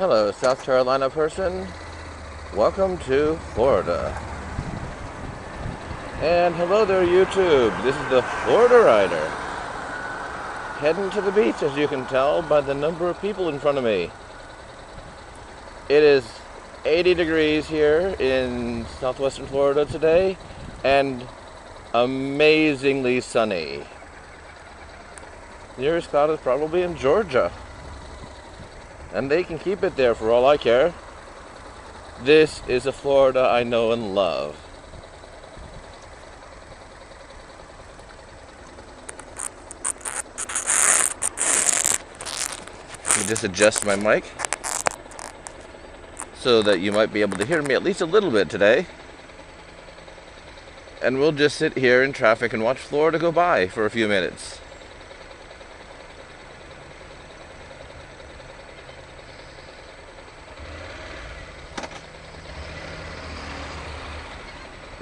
Hello, South Carolina person. Welcome to Florida. And hello there, YouTube. This is the Florida Rider. Heading to the beach, as you can tell by the number of people in front of me. It is 80 degrees here in southwestern Florida today, and amazingly sunny. Nearest cloud is probably in Georgia. And they can keep it there for all I care. This is a Florida I know and love. Let me just adjust my mic so that you might be able to hear me at least a little bit today. And we'll just sit here in traffic and watch Florida go by for a few minutes.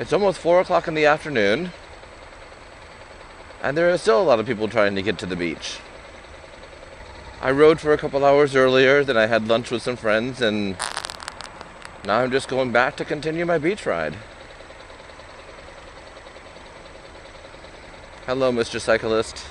It's almost 4 o'clock in the afternoon, and there are still a lot of people trying to get to the beach. I rode for a couple hours earlier, then I had lunch with some friends, and now I'm just going back to continue my beach ride. Hello, Mr. Cyclist.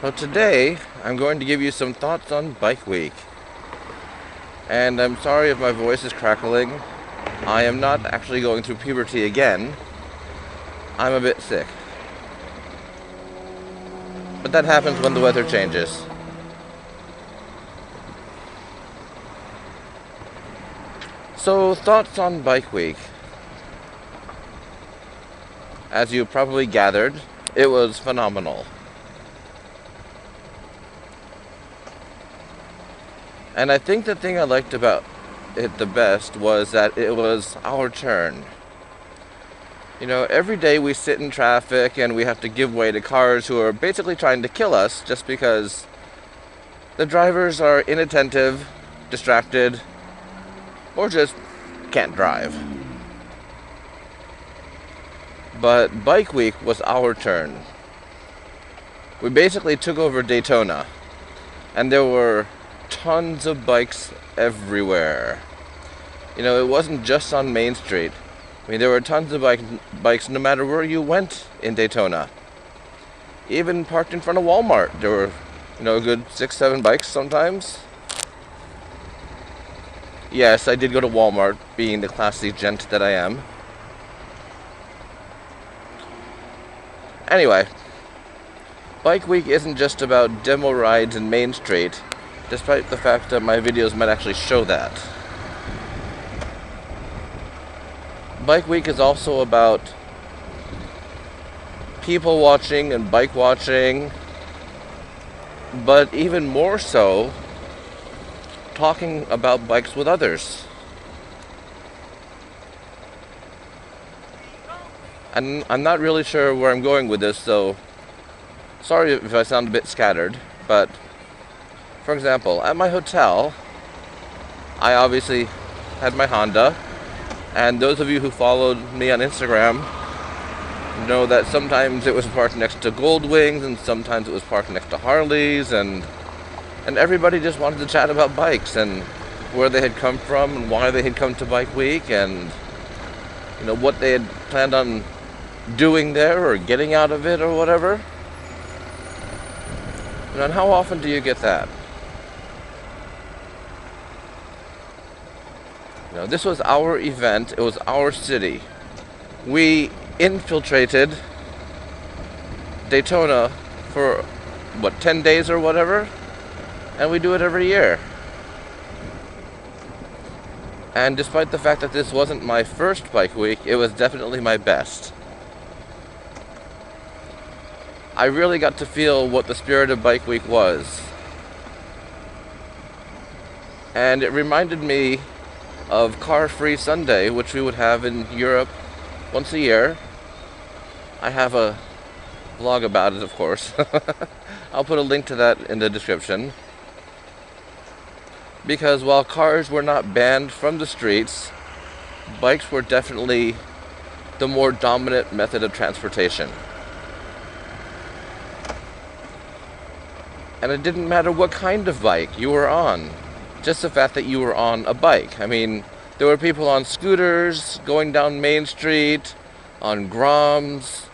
So today, I'm going to give you some thoughts on Bike Week. And I'm sorry if my voice is crackling. I am not actually going through puberty again. I'm a bit sick. But that happens when the weather changes. So, thoughts on Bike Week. As you probably gathered, it was phenomenal. And I think the thing I liked about it the best was that it was our turn. You know, every day we sit in traffic and we have to give way to cars who are basically trying to kill us just because the drivers are inattentive, distracted, or just can't drive. But Bike Week was our turn. We basically took over Daytona, and there were tons of bikes everywhere. You know, it wasn't just on Main Street. I mean, there were tons of bikes no matter where you went in Daytona. Even parked in front of Walmart, there were, you know, a good 6-7 bikes sometimes. Yes, I did go to Walmart, being the classy gent that I am. Anyway, Bike Week isn't just about demo rides in Main Street, despite the fact that my videos might actually show that. Bike Week is also about people watching and bike watching, but even more so, talking about bikes with others. And I'm not really sure where I'm going with this, so sorry if I sound a bit scattered, but for example, at my hotel, I obviously had my Honda, and those of you who followed me on Instagram know that sometimes it was parked next to Goldwings, and sometimes it was parked next to Harleys, and everybody just wanted to chat about bikes, and where they had come from, and why they had come to Bike Week, and you know, what they had planned on doing there, or getting out of it, or whatever. You know, and how often do you get that? You know, this was our event, it was our city. We infiltrated Daytona for, what, 10 days or whatever? And we do it every year. And despite the fact that this wasn't my first Bike Week, it was definitely my best. I really got to feel what the spirit of Bike Week was. And it reminded me of Car Free Sunday, which we would have in Europe once a year. I have a vlog about it, of course. I'll put a link to that in the description. Because while cars were not banned from the streets, bikes were definitely the more dominant method of transportation. And it didn't matter what kind of bike you were on, just the fact that you were on a bike. I mean, there were people on scooters going down Main Street, on Groms,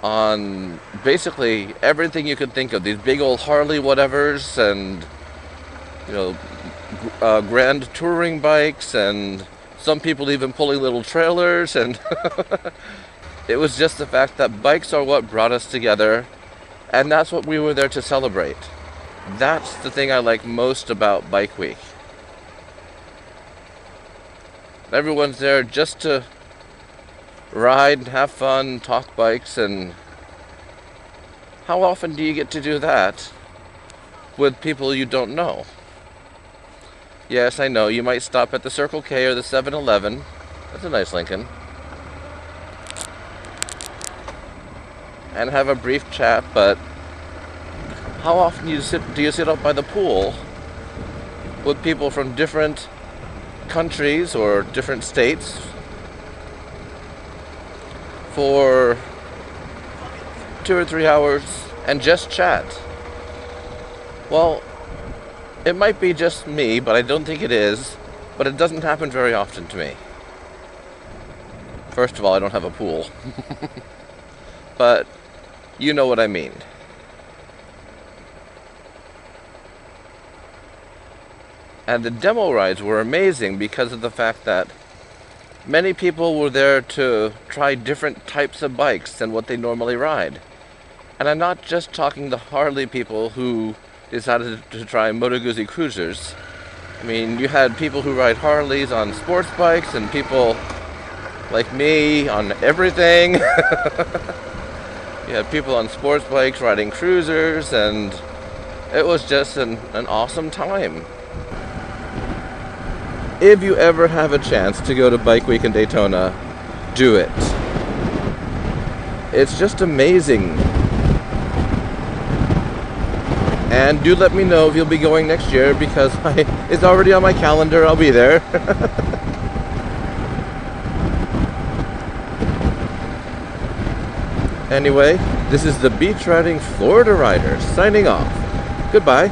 on basically everything you could think of. These big old Harley whatevers and, you know, grand touring bikes, and some people even pulling little trailers. And it was just the fact that bikes are what brought us together, and that's what we were there to celebrate. That's the thing I like most about Bike Week. Everyone's there just to ride, have fun, talk bikes, and how often do you get to do that with people you don't know? Yes, I know, you might stop at the Circle K or the 7-Eleven. That's a nice Lincoln. And have a brief chat, but how often do you sit up by the pool with people from different countries or different states for 2 or 3 hours and just chat? Well, it might be just me, but I don't think it is. But it doesn't happen very often to me. First of all, I don't have a pool. But you know what I mean. And the demo rides were amazing because of the fact that many people were there to try different types of bikes than what they normally ride. And I'm not just talking the Harley people who decided to try Moto Guzzi cruisers. I mean, you had people who ride Harleys on sports bikes and people like me on everything. You had people on sports bikes riding cruisers, and it was just an awesome time. If you ever have a chance to go to Bike Week in Daytona, do it. It's just amazing. And do let me know if you'll be going next year, because it's already on my calendar. I'll be there. Anyway, this is the Beach Riding Florida Rider signing off. Goodbye.